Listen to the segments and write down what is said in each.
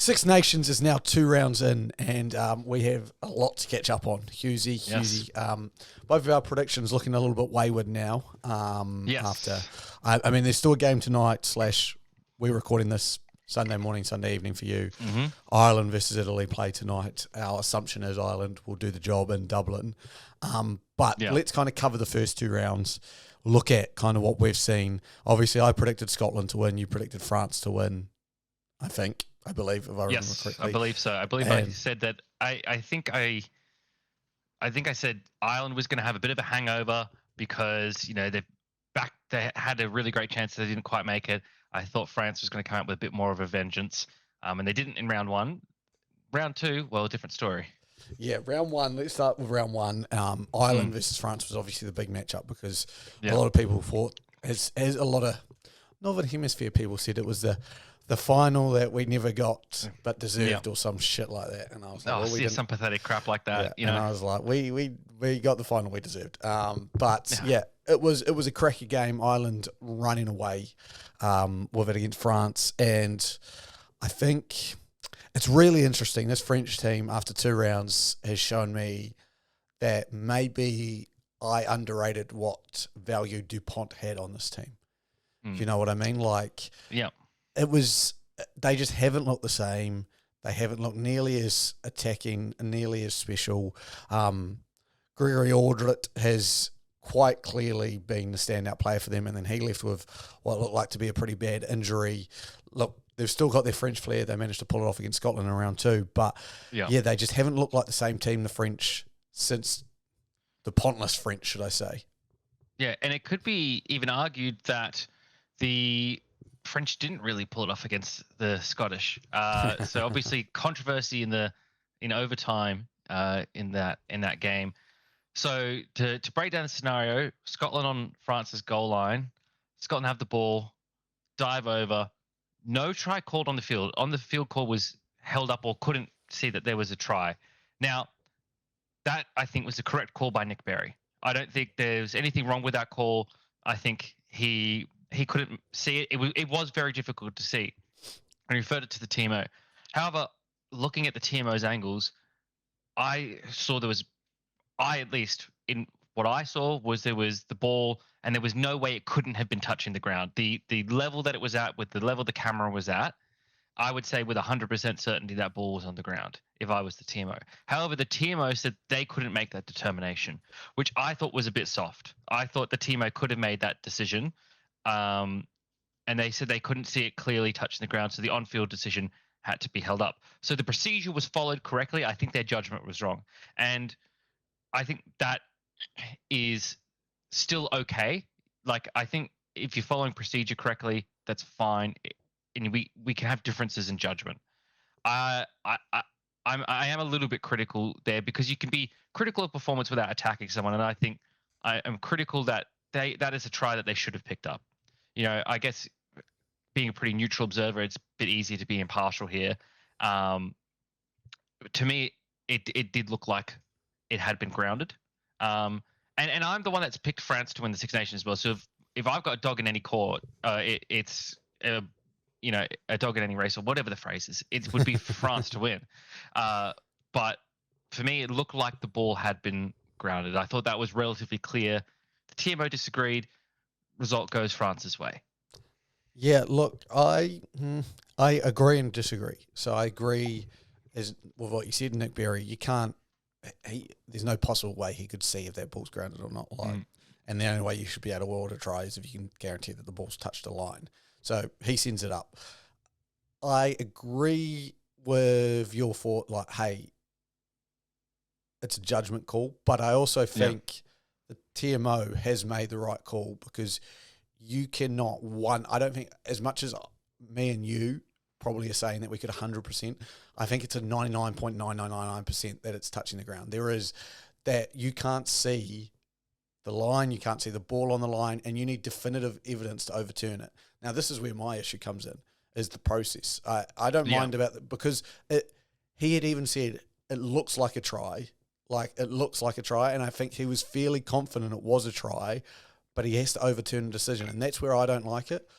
Six Nations is now 2 rounds in, and we have a lot to catch up on. Hughesy. Both of our predictions looking a little bit wayward now. After, I mean, there's still a game tonight. We're recording this Sunday morning, Sunday evening for you. Mm-hmm. Ireland versus Italy play tonight. Our assumption is Ireland will do the job in Dublin. But let's kind of cover the first 2 rounds. Look at kind of what we've seen. Obviously, I predicted Scotland to win. You predicted France to win. I believe, if I remember correctly. I believe so. I believe I said that. I think I said Ireland was going to have a bit of a hangover because they had a really great chance. They didn't quite make it. I thought France was going to come out with a bit more of a vengeance, and they didn't in round 1. Round 2, well, a different story. Yeah, round 1. Let's start with round 1. Ireland versus France was obviously the big matchup because a lot of people thought, as a lot of Northern Hemisphere people said, it was the final that we never got but deserved or some shit like that. And I was like, some pathetic crap like that. And I was like, we got the final we deserved. It was a cracky game. Ireland running away with it against France. And I think it's really interesting. This French team, after 2 rounds, has shown me that maybe I underrated what value Dupont had on this team. Do you know what I mean? They just haven't looked the same. They haven't looked nearly as attacking, nearly as special. Gregory Aldrit has quite clearly been the standout player for them, and then he left with what looked like to be a pretty bad injury. Look, they've still got their French flair. They managed to pull it off against Scotland in round 2, but they just haven't looked like the same team, the French, since the Pontless French, should I say. Yeah, and it could be even argued that the French didn't really pull it off against the Scottish. So obviously controversy in overtime in that game. So to break down the scenario, Scotland on France's goal line, Scotland have the ball, dive over, no try called on the field. On the field call was held up or couldn't see that there was a try. Now, that I think was the correct call by Nick Berry. I don't think there's anything wrong with that call. I think he couldn't see it. It was very difficult to see. And he referred it to the TMO. However, looking at the TMO's angles, at least in what I saw was there was the ball and there was no way it couldn't have been touching the ground. The level that it was at, with the level the camera was at, I would say with 100% certainty that ball was on the ground if I was the TMO. However, the TMO said they couldn't make that determination, which I thought was a bit soft. I thought the TMO could have made that decision. And they said they couldn't see it clearly touching the ground, so the on-field decision had to be held up. So the procedure was followed correctly. I think their judgment was wrong. And I think that is still okay. I think if you're following procedure correctly, that's fine. And we can have differences in judgment. I am a little bit critical there because you can be critical of performance without attacking someone. And I think I am critical that that is a try that they should have picked up. I guess being a pretty neutral observer, it's a bit easier to be impartial here. To me, it did look like it had been grounded. And I'm the one that's picked France to win the Six Nations as well. So if I've got a dog in any court, it's a dog in any race, or whatever the phrase is, it would be for France to win. But for me, it looked like the ball had been grounded. I thought that was relatively clear. The TMO disagreed. Result goes France's way. Yeah, look, I agree and disagree. So I agree with what you said, Nick Berry. You can't. There's no possible way he could see if that ball's grounded or not. And the only way you should be able to order try is if you can guarantee that the ball's touched the line. So he sends it up. I agree with your thought, hey, it's a judgment call, but I also think the TMO has made the right call because you cannot I don't think, as much as me and you probably are saying that we could 100%, I think it's a 99.9999% that it's touching the ground. There is that you can't see the line, you can't see the ball on the line, and you need definitive evidence to overturn it. Now, this is where my issue comes in, is the process. I don't mind about that because he had even said it looks like a try. And I think he was fairly confident it was a try, but he has to overturn the decision, and that's where I don't like it.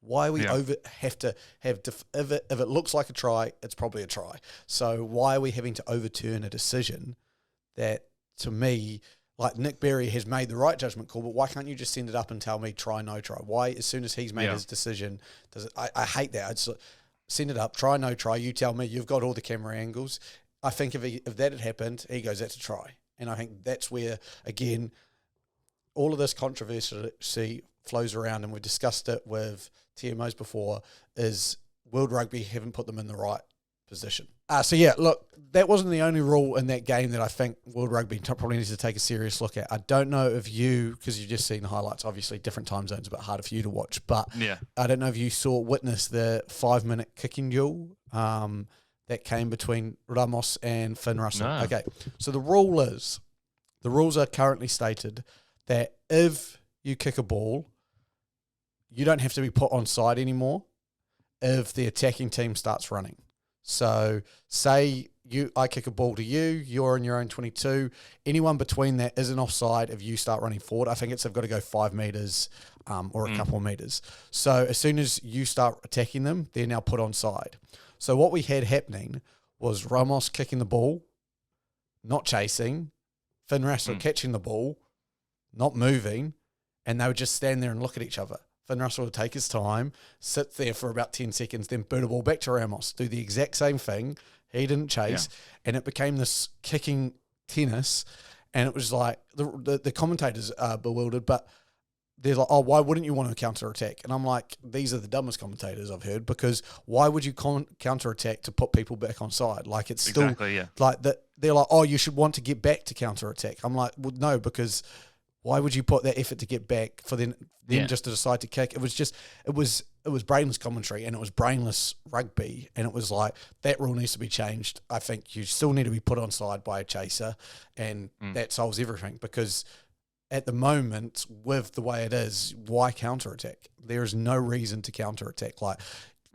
Why we Yeah. have to have if it looks like a try, it's probably a try. So why are we having to overturn a decision that, to me, like Nick Berry has made the right judgment call, but why can't you just send it up and tell me try, no try? Why, as soon as he's made his decision, does it? I hate that. It's send it up, try, no try. You tell me you've got all the camera angles. I think if that had happened, he goes, that's a try. And I think that's where, again, all of this controversy flows around, and we've discussed it with TMOs before, is World Rugby haven't put them in the right position. So yeah, look, that wasn't the only rule in that game that I think World Rugby probably needs to take a serious look at. I don't know if you, because you've just seen the highlights, obviously different time zones, a bit harder for you to watch, but I don't know if you witnessed the 5-minute kicking duel that came between Ramos and Finn Russell. No. Okay, so the rules are currently stated that if you kick a ball, you don't have to be put on side anymore if the attacking team starts running. So say I kick a ball to you, you're in your own 22, anyone between that isn't offside if you start running forward. I think they've got to go 5 metres or a couple of metres. So as soon as you start attacking them, they're now put on side. So what we had happening was Ramos kicking the ball, not chasing, Finn Russell catching the ball, not moving, and they would just stand there and look at each other. Finn Russell would take his time, sit there for about 10 seconds, then boot a ball back to Ramos, do the exact same thing. He didn't chase, and it became this kicking tennis, and it was like the commentators are bewildered, but they're like, oh, why wouldn't you want to counter-attack? And I'm like, these are the dumbest commentators I've heard, because why would you counter-attack to put people back on side? Like, it's still like that. They're like, oh, you should want to get back to counter-attack. I'm like, well, no, because why would you put that effort to get back for them just to decide to kick? It was brainless commentary, and it was brainless rugby, and it was like, that rule needs to be changed. I think you still need to be put on side by a chaser, and that solves everything, because at the moment, with the way it is, why counter-attack? There is no reason to counter-attack. Like,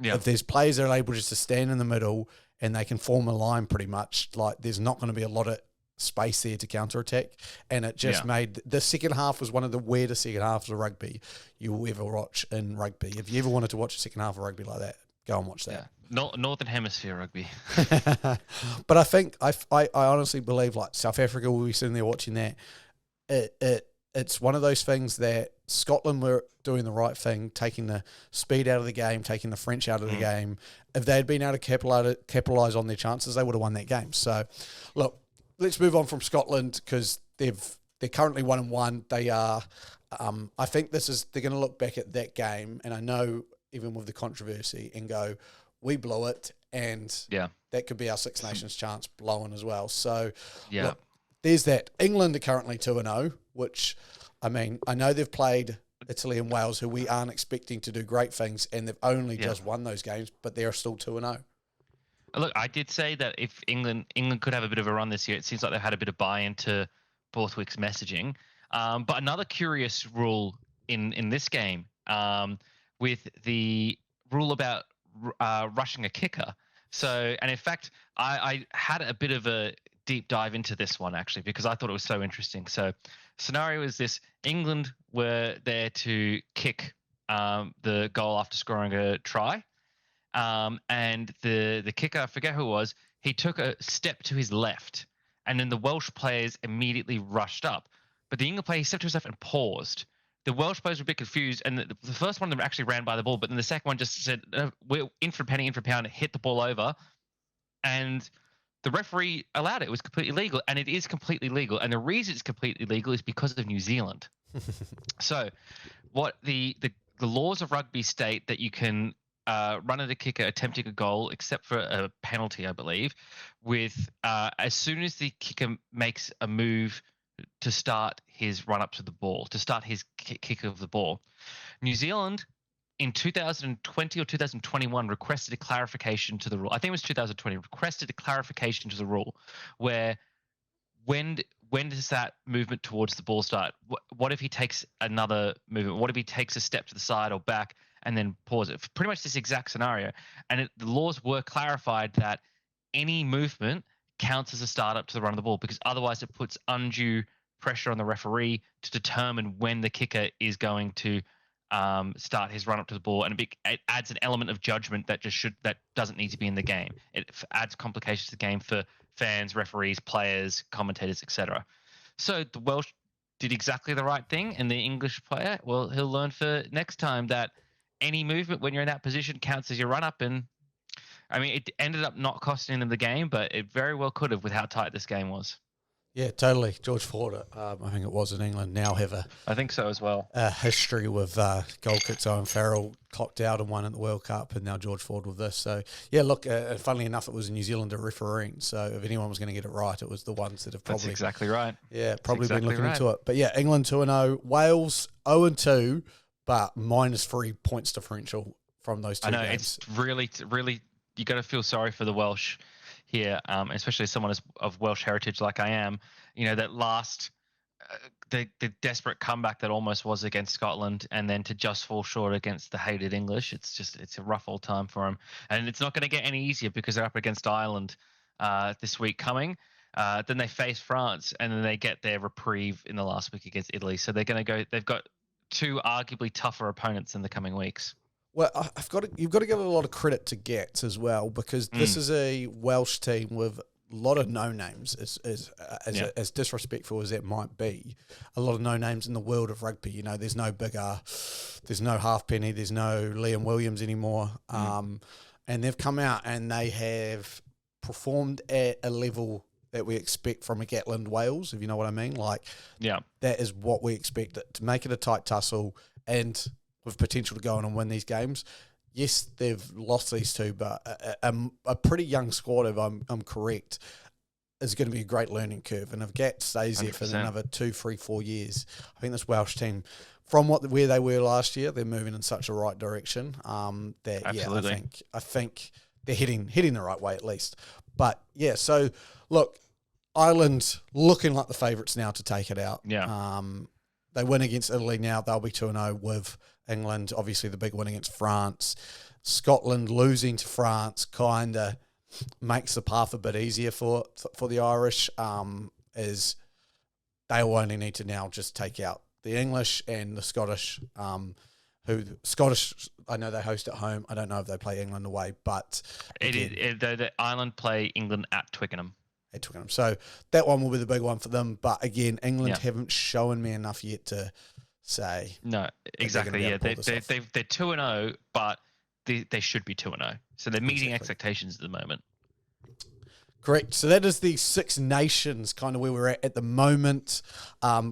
if there's players that are able just to stand in the middle and they can form a line pretty much, like, there's not going to be a lot of space there to counter-attack. And it just made... The second half was one of the weirdest second halves of rugby you will ever watch in rugby. If you ever wanted to watch a second half of rugby like that, go and watch that. Northern Hemisphere rugby. But I think... I honestly believe, like, South Africa will be sitting there watching that. It's one of those things that Scotland were doing the right thing, taking the speed out of the game, taking the French out of the game. If they had been able to capitalise on their chances, they would have won that game. So, look, let's move on from Scotland, because they're currently 1-1. They are. I think they're going to look back at that game, and I know even with the controversy, and go, we blew it, and that could be our Six Nations chance blowing as well. So, look, there's that. England are currently 2-0, which, I mean, I know they've played Italy and Wales, who we aren't expecting to do great things, and they've only just won those games, but they're still 2-0. Look, I did say that if England could have a bit of a run this year, it seems like they've had a bit of buy-in to Borthwick's messaging. But another curious rule in this game, with the rule about rushing a kicker. So, and in fact, I had a bit of a deep dive into this one, actually, because I thought it was so interesting. So scenario is this: England were there to kick the goal after scoring a try. And the kicker, I forget who it was, he took a step to his left, and then the Welsh players immediately rushed up. But the England player, he stepped to his left and paused. The Welsh players were a bit confused, and the first one of them actually ran by the ball, but then the second one just said, we're in for a penny, in for a pound, hit the ball over. And the referee allowed it. It was completely legal, and it is completely legal. And the reason it's completely legal is because of New Zealand. So what the laws of rugby state that you can run at a kicker attempting a goal, except for a penalty, I believe, with as soon as the kicker makes a move to start his run up to the ball, to start his kick of the ball. New Zealand in 2020 or 2021 requested a clarification to the rule. I think it was 2020, requested a clarification to the rule where when does that movement towards the ball start? What if he takes another movement? What if he takes a step to the side or back and then pause it? Pretty much this exact scenario. And the laws were clarified that any movement counts as a start up to the run of the ball, because otherwise it puts undue pressure on the referee to determine when the kicker is going to start his run up to the ball, and it adds an element of judgment that doesn't need to be in the game. It adds complications to the game for fans, referees, players, commentators, etc. So the Welsh did exactly the right thing, and the English player, well, he'll learn for next time that any movement when you're in that position counts as your run up. And I mean, it ended up not costing them the game, but it very well could have with how tight this game was. Yeah, totally. George Ford, I think it was in England, now have I think so as well. a history with goal kicks. Owen Farrell clocked out and won at the World Cup, and now George Ford with this. So, yeah, look, funnily enough, it was a New Zealander refereeing. So if anyone was going to get it right, it was the ones that have probably... That's exactly right. Yeah, probably been looking into it. But, yeah, England 2-0, Wales 0-2, but -3 points differential from those two games. I know, it's really, you got to feel sorry for the Welsh here, especially as someone of Welsh heritage like I am. That last, the desperate comeback that almost was against Scotland, and then to just fall short against the hated English. It's a rough old time for them, and it's not going to get any easier because they're up against Ireland this week coming. Then they face France, and then they get their reprieve in the last week against Italy. So they're going to go. They've got two arguably tougher opponents in the coming weeks. Well, you've got to give a lot of credit to Gats as well, because this is a Welsh team with a lot of no names, as disrespectful as that might be. A lot of no names in the world of rugby. There's no there's no Halfpenny, there's no Liam Williams anymore. And they've come out and they have performed at a level that we expect from a Gatland Wales, if you know what I mean. That is what we expect, to make it a tight tussle and with potential to go on and win these games. Yes, they've lost these two, but a pretty young squad, if I'm correct, is going to be a great learning curve. And if Gat stays there 100%. For another 2, 3, 4 years, I think this Welsh team, from where they were last year, they're moving in such a right direction. Absolutely. I think they're heading the right way at least. But yeah, so look, Ireland looking like the favourites now to take it out. Yeah. They win against Italy now. They'll be 2-0 with England. Obviously, the big win against France. Scotland losing to France kind of makes the path a bit easier for the Irish, as they will only need to now just take out the English and the Scottish, I know they host at home. I don't know if they play England away, but... The Ireland play England at Twickenham. So that one will be the big one for them. But again, England haven't shown me enough yet to say. No, exactly. Yeah, they're 2-0, but they should be 2-0. So they're meeting expectations at the moment. Correct. So that is the Six Nations, kind of where we're at the moment.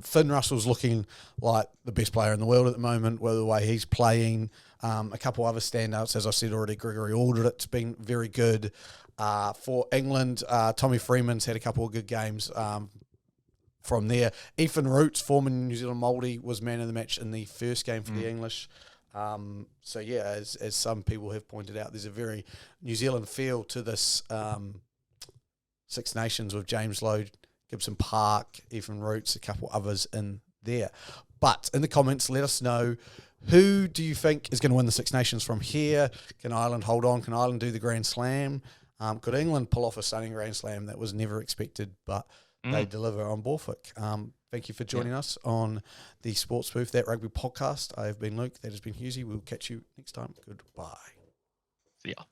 Finn Russell's looking like the best player in the world at the moment, with the way he's playing. A couple other standouts, as I said already, Gregory Alderit's been very good. For England, Tommy Freeman's had a couple of good games from there. Ethan Roots, former New Zealand Māori, was man of the match in the first game for the English. So yeah, as some people have pointed out, there's a very New Zealand feel to this Six Nations with James Lowe, Gibson Park, Ethan Roots, a couple others in there. But in the comments, let us know, who do you think is going to win the Six Nations from here? Can Ireland hold on? Can Ireland do the Grand Slam? Could England pull off a stunning Grand Slam that was never expected, but they deliver on Borthwick? Thank you for joining us on the Sports Booth, That Rugby podcast. I have been Luke. That has been Husey. We'll catch you next time. Goodbye. See ya.